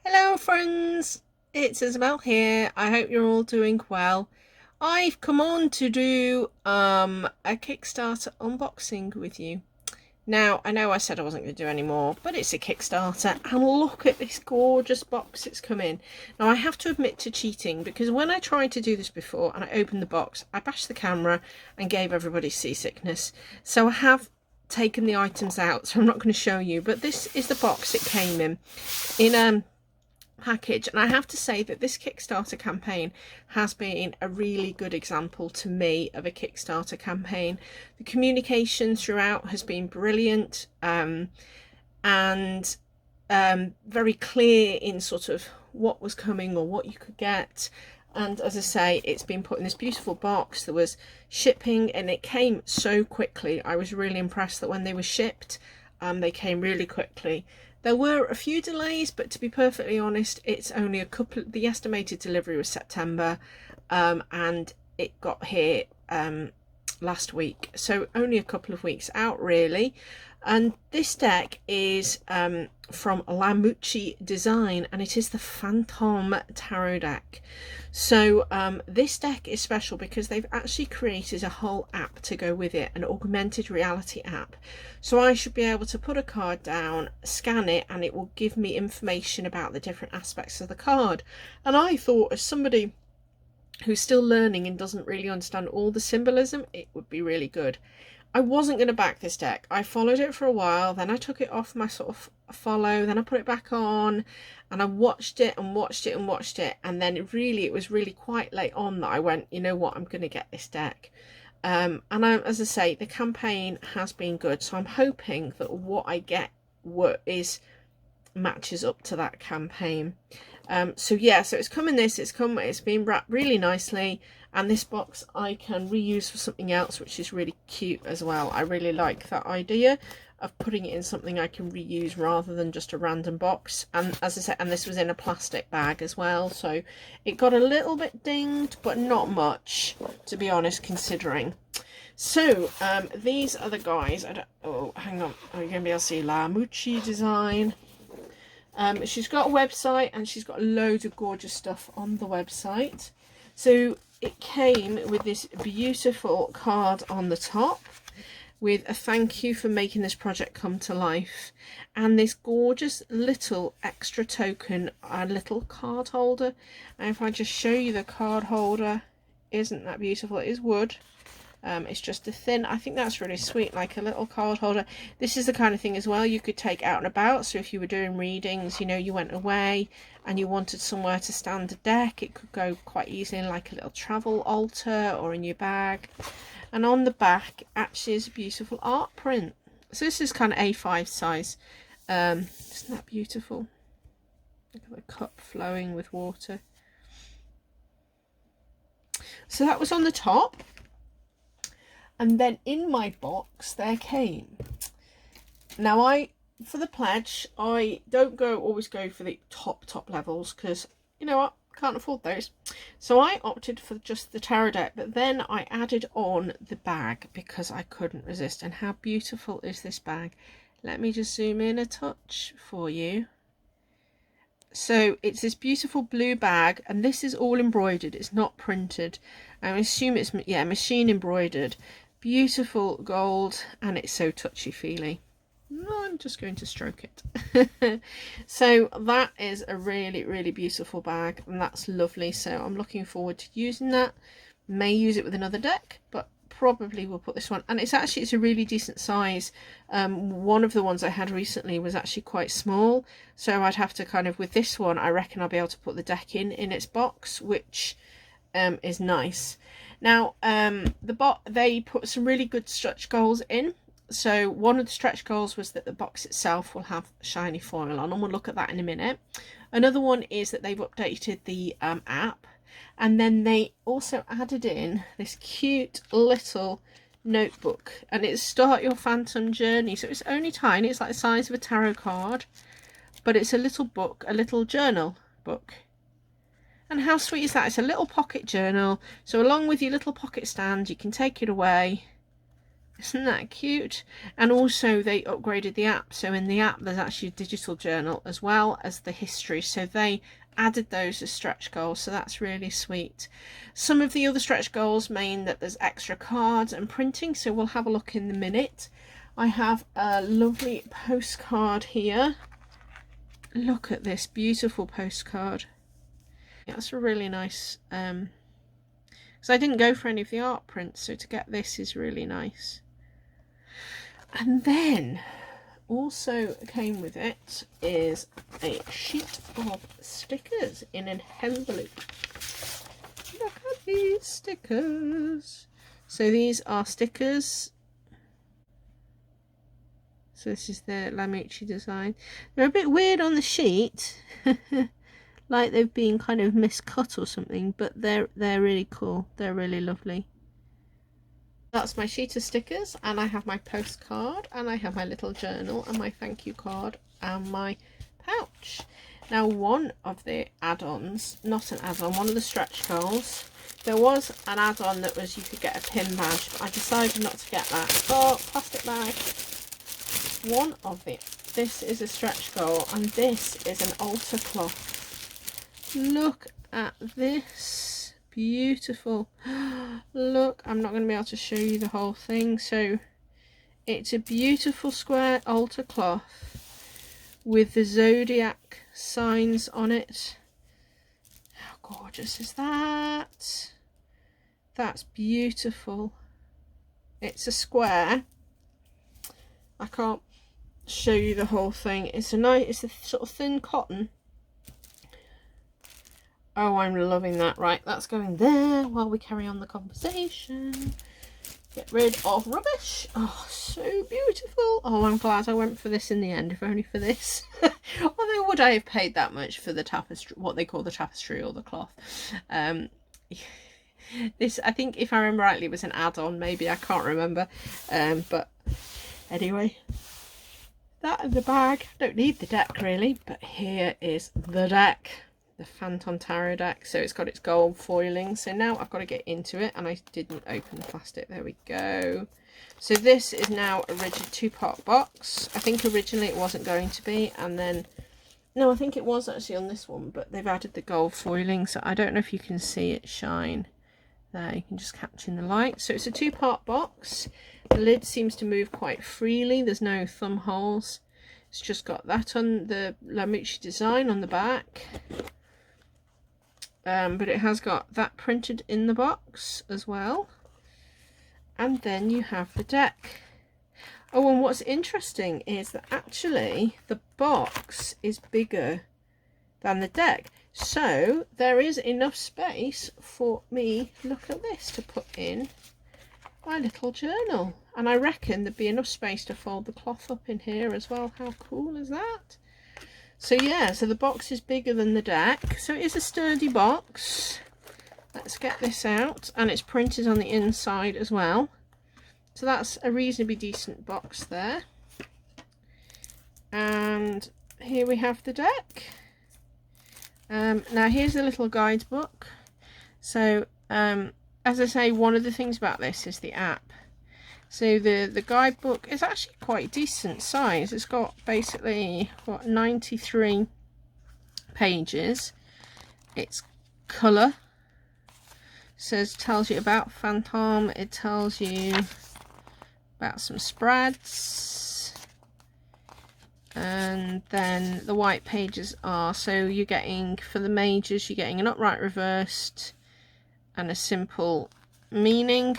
Hello friends, it's Isabel here. I hope you're all doing well. I've come on to do a Kickstarter unboxing with you. Now, I know I said I wasn't going to do any more, but it's a Kickstarter and look at this gorgeous box it's come in. Now, I have to admit to cheating because when I tried to do this before and I opened the box, I bashed the camera and gave everybody seasickness. So I have taken the items out, so I'm not going to show you, but this is the box it came in package. And I have to say that this Kickstarter campaign has been a really good example to me of a Kickstarter campaign. The communication throughout has been brilliant, and very clear in sort of what was coming or what you could get. And as I say, it's been put in this beautiful box. There was shipping and it came so quickly. I was really impressed that when they were shipped, they came really quickly. There were a few delays, but to be perfectly honest, it's only a couple. The estimated delivery was September, and it got here last week, so only a couple of weeks out really. And this deck is from Muci design, and it is the Fantome tarot deck. So this deck is special because they've actually created a whole app to go with it, an augmented reality app. So I should be able to put a card down, scan it, and it will give me information about the different aspects of the card. And I thought, as somebody who's still learning and doesn't really understand all the symbolism, it would be really good. I wasn't going to back this deck. I followed it for a while, then I took it off my sort of follow, then I put it back on, and I watched it and watched it and watched it, and then it was really quite late on that I went, you know what, I'm going to get this deck. As I say, the campaign has been good, so I'm hoping that what I get matches up to that campaign. So yeah, so it's been wrapped really nicely, and this box I can reuse for something else, which is really cute as well. I really like that idea of putting it in something I can reuse rather than just a random box. And as I said, and this was in a plastic bag as well, so it got a little bit dinged, but not much, to be honest, considering. So these are the guys. Oh, hang on, are you gonna be able to see Muci design? She's got a website and she's got loads of gorgeous stuff on the website. So it came with this beautiful card on the top with a thank you for making this project come to life, and this gorgeous little extra token, a little card holder. And if I just show you the card holder, isn't that beautiful? It is wood. It's just a thin, I think that's really sweet, like a little card holder. This is the kind of thing as well you could take out and about. So if you were doing readings, you know, you went away and you wanted somewhere to stand a deck, it could go quite easily in like a little travel altar or in your bag. And on the back actually is a beautiful art print. So this is kind of A5 size. Isn't that beautiful? Look at the cup flowing with water. So that was on the top. And then in my box there came, now for the pledge, I don't always go for the top levels, because you know what, can't afford those. So I opted for just the tarot deck, but then I added on the bag because I couldn't resist. And how beautiful is this bag? Let me just zoom in a touch for you. So it's this beautiful blue bag, and this is all embroidered, it's not printed. I assume it's, yeah, machine embroidered. Beautiful gold, and it's so touchy-feely. I'm just going to stroke it. So that is a really beautiful bag, and that's lovely. So I'm looking forward to using that. May use it with another deck, but probably will put this one. And it's a really decent size. One of the ones I had recently was actually quite small, so I'd have to kind of, with this one, I reckon I'll be able to put the deck in its box, which is nice. Now they put some really good stretch goals in. So one of the stretch goals was that the box itself will have shiny foil on, and we'll look at that in a minute. Another one is that they've updated the app, and then they also added in this cute little notebook, and it's Start Your Phantom Journey. So it's only tiny, it's like the size of a tarot card, but it's a little book, a little journal book. And how sweet is that? It's a little pocket journal. So along with your little pocket stand, you can take it away Isn't that cute? And also they upgraded the app, so in the app there's actually a digital journal as well as the history, so they added those as stretch goals, so that's really sweet. Some of the other stretch goals mean that there's extra cards and printing, so we'll have a look in a minute. I have a lovely postcard here. Look at this beautiful postcard. Yeah, that's a really nice, because I didn't go for any of the art prints, so to get this is really nice. And then also came with it is a sheet of stickers in an envelope. Look at these stickers. So these are stickers. So this is the Muci design. They're a bit weird on the sheet. Like they've been kind of miscut or something, but they're really cool. They're really lovely. That's my sheet of stickers, and I have my postcard, and I have my little journal and my thank you card and my pouch. Now one of the add-ons, not an add-on, one of the stretch goals, there was an add-on that was you could get a pin badge, but I decided not to get that. Oh, plastic bag. One of the, this is a stretch goal, and this is an altar cloth. Look at this. Beautiful. Look, I'm not going to be able to show you the whole thing. So it's a beautiful square altar cloth with the zodiac signs on it. How gorgeous is that? That's beautiful. It's a square. I can't show you the whole thing. It's a nice, it's a sort of thin cotton. Oh, I'm loving that. Right, that's going there while we carry on the conversation. Get rid of rubbish. Oh, so beautiful. Oh, I'm glad I went for this in the end, if only for this. Although, would I have paid that much for the tapestry, what they call the tapestry or the cloth? This, I think, if I remember rightly, was an add-on. Maybe, I can't remember. But anyway, that and the bag. Don't need the deck, really. But here is the deck. The Fantome tarot deck. So it's got its gold foiling. So now I've got to get into it, and I didn't open the plastic. There we go. So this is now a rigid 2-part box. I think originally it wasn't going to be, and then no, I think it was actually on this one, but they've added the gold foiling, so I don't know if you can see it shine there. You can just catch in the light. So it's a 2-part box. The lid seems to move quite freely. There's no thumb holes. It's just got that on the Muci design on the back. But it has got that printed in the box as well. And then you have the deck. Oh, and what's interesting is that actually the box is bigger than the deck. So there is enough space for me, look at this, to put in my little journal. And I reckon there'd be enough space to fold the cloth up in here as well. How cool is that? So yeah, so the box is bigger than the deck. So it is a sturdy box. Let's get this out. And it's printed on the inside as well. So that's a reasonably decent box there. And here we have the deck. Now here's a little guidebook. So as I say, one of the things about this is the app. So the guidebook is actually quite decent size. It's got basically, what, 93 pages. It's colour. Tells you about Fantome. It tells you about some spreads. And then the white pages are, so you're getting, for the majors, you're getting an upright reversed and a simple meaning.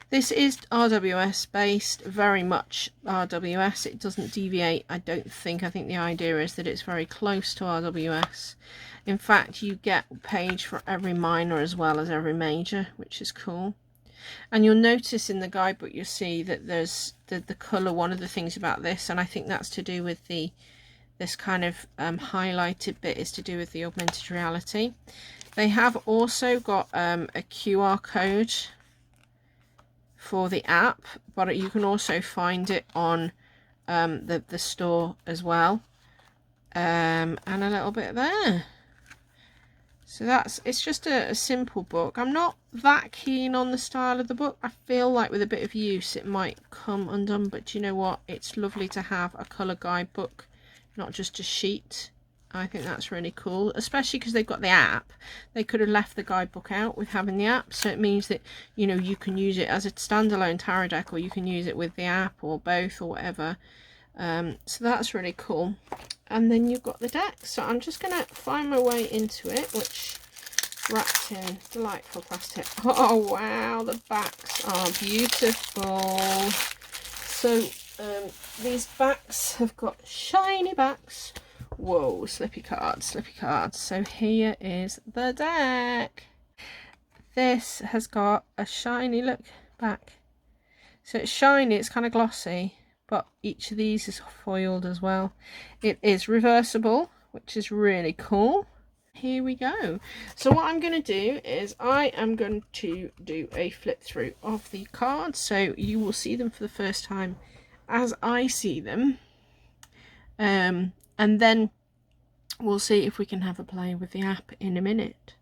This is RWS based, very much RWS. It doesn't deviate, I don't think. I think the idea is that it's very close to RWS. In fact, you get a page for every minor as well as every major, which is cool. And you'll notice in the guidebook, you'll see that there's the colour, one of the things about this, and I think that's to do with this kind of highlighted bit is to do with the augmented reality. They have also got a QR code for the app, but you can also find it on the store as well, and a little bit there. So it's just a simple book. I'm not that keen on the style of the book. I feel like with a bit of use it might come undone, but you know what? It's lovely to have a colour guidebook, not just a sheet. I think that's really cool, especially because they've got the app. They could have left the guidebook out with having the app, so it means that, you know, you can use it as a standalone tarot deck, or you can use it with the app, or both, or whatever. So that's really cool. And then you've got the deck. So I'm just going to find my way into it, which wrapped in delightful plastic. Oh wow, the backs are beautiful. So these backs have got shiny backs. Whoa, slippy cards, slippy cards. So here is the deck. This has got a shiny look back. So it's shiny, it's kind of glossy, but each of these is foiled as well. It is reversible, which is really cool. Here we go. So what I'm going to do is I am going to do a flip through of the cards, so you will see them for the first time as I see them. And then we'll see if we can have a play with the app in a minute.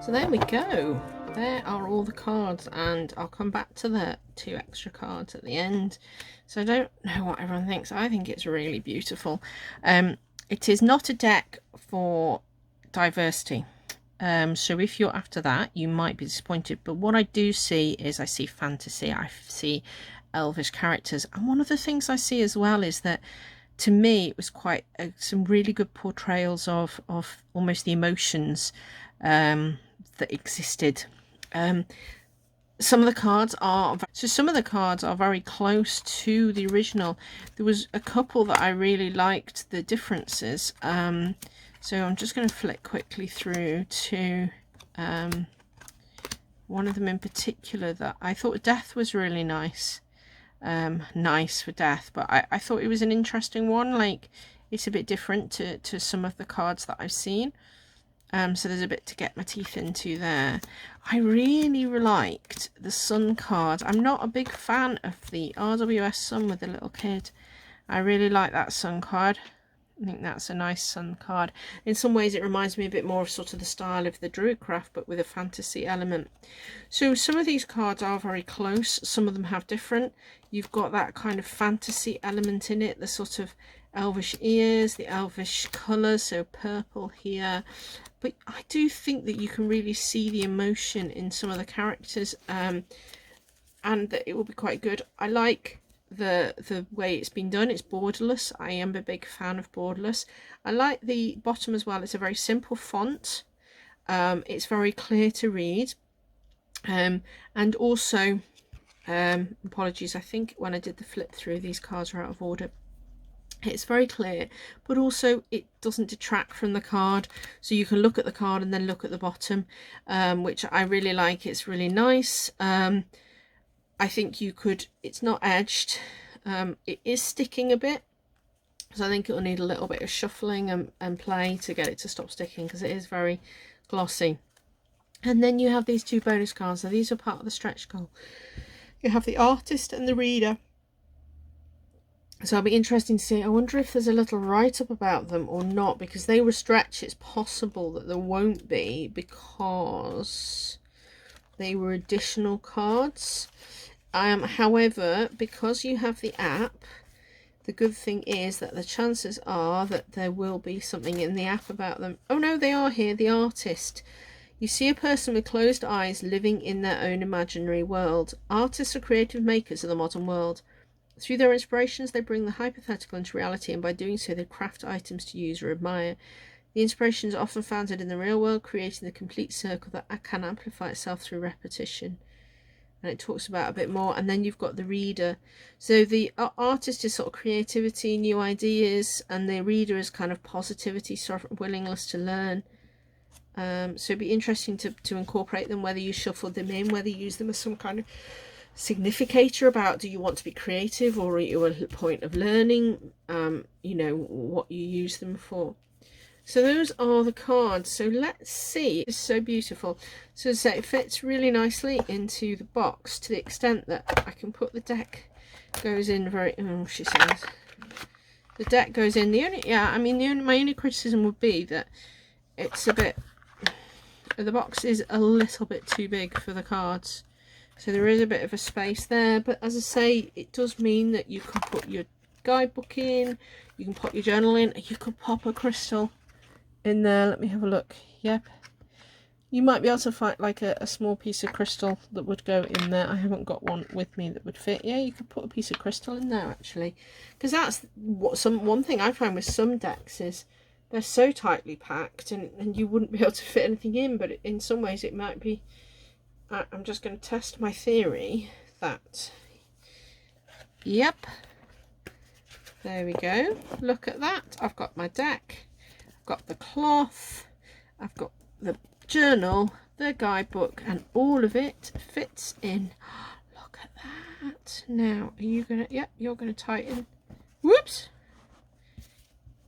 So there we go. There are all the cards, and I'll come back to the 2 extra cards at the end. So I don't know what everyone thinks. I think it's really beautiful. It is not a deck for diversity. So if you're after that, you might be disappointed. But what I do see is I see fantasy, I see elvish characters. And one of the things I see as well is that, to me, it was quite some really good portrayals of almost the emotions that existed. Some of the cards are very close to the original. There was a couple that I really liked the differences. So I'm just going to flick quickly through to one of them in particular that I thought Death was really nice. Nice for Death, but I thought it was an interesting one. Like, it's a bit different to some of the cards that I've seen. So there's a bit to get my teeth into there. I really liked the Sun card. I'm not a big fan of the RWS Sun with the little kid. I really like that Sun card. I think that's a nice Sun card. In some ways it reminds me a bit more of sort of the style of the Druidcraft, but with a fantasy element. So some of these cards are very close. Some of them have different. You've got that kind of fantasy element in it, the sort of elvish ears, the elvish colours, so purple here. But I do think that you can really see the emotion in some of the characters, and that it will be quite good. I like the way it's been done. It's borderless. I am a big fan of borderless. I like the bottom as well. It's a very simple font. It's very clear to read, and also apologies, I think when I did the flip through, these cards are out of order. It's very clear, but also it doesn't detract from the card, so you can look at the card and then look at the bottom, which I really like. It's really nice. I think you could, it's not edged, it is sticking a bit, so I think it'll need a little bit of shuffling and play to get it to stop sticking, because it is very glossy. And then you have these 2 bonus cards. So these are part of the stretch goal. You have the artist and the reader. So it'll be interesting to see. I wonder if there's a little write-up about them or not, because they were stretch. It's possible that there won't be, because they were additional cards. However, because you have the app, the good thing is that the chances are that there will be something in the app about them. Oh no, they are here. The artist. You see a person with closed eyes living in their own imaginary world. Artists are creative makers of the modern world. Through their inspirations, they bring the hypothetical into reality, and by doing so, they craft items to use or admire. The inspirations are often founded in the real world, creating the complete circle that can amplify itself through repetition. And it talks about a bit more. And then you've got the reader. So the artist is sort of creativity, new ideas, and the reader is kind of positivity, sort of willingness to learn. So it'd be interesting to incorporate them, whether you shuffle them in, whether you use them as some kind of significator about, do you want to be creative, or are you at a point of learning, you know, what you use them for. So those are the cards. So let's see. It's so beautiful. So as I say, it fits really nicely into the box, to the extent that I can put the deck goes in very, oh, she says the deck goes in. The only, yeah, I mean, my only criticism would be that it's a bit, the box is a little bit too big for the cards. So there is a bit of a space there, but as I say, it does mean that you can put your guidebook in, you can put your journal in, you could pop a crystal in there. Let me have a look. Yep, you might be able to find like a small piece of crystal that would go in there. I haven't got one with me that would fit. Yeah, you could put a piece of crystal in there, actually, because that's what one thing I find with some decks is they're so tightly packed, and you wouldn't be able to fit anything in. But in some ways it might be, I'm just going to test my theory that, yep, there we go. Look at that. I've got my deck, I've got the cloth, I've got the journal, the guidebook, and all of it fits in. Look at that. Now, are you going to, yep, you're going to tighten. Whoops.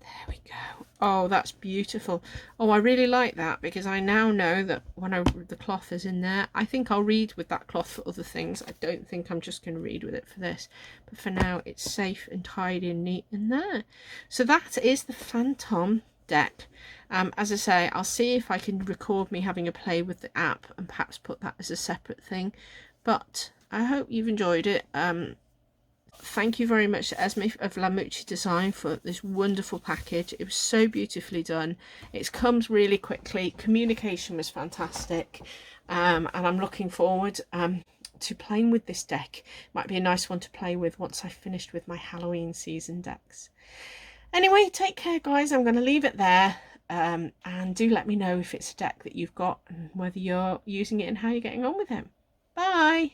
There we go. Oh, that's beautiful. Oh, I really like that, because I now know that when the cloth is in there, I think I'll read with that cloth for other things. I don't think I'm just going to read with it for this. But for now, it's safe and tidy and neat in there. So that is the Fantome deck. As I say, I'll see if I can record me having a play with the app and perhaps put that as a separate thing. But I hope you've enjoyed it. Thank you very much to Esme of Muci Design for this wonderful package. It was so beautifully done. It comes really quickly. Communication was fantastic. And I'm looking forward to playing with this deck. Might be a nice one to play with once I've finished with my Halloween season decks. Anyway, take care, guys. I'm going to leave it there. And do let me know if it's a deck that you've got and whether you're using it and how you're getting on with it. Bye.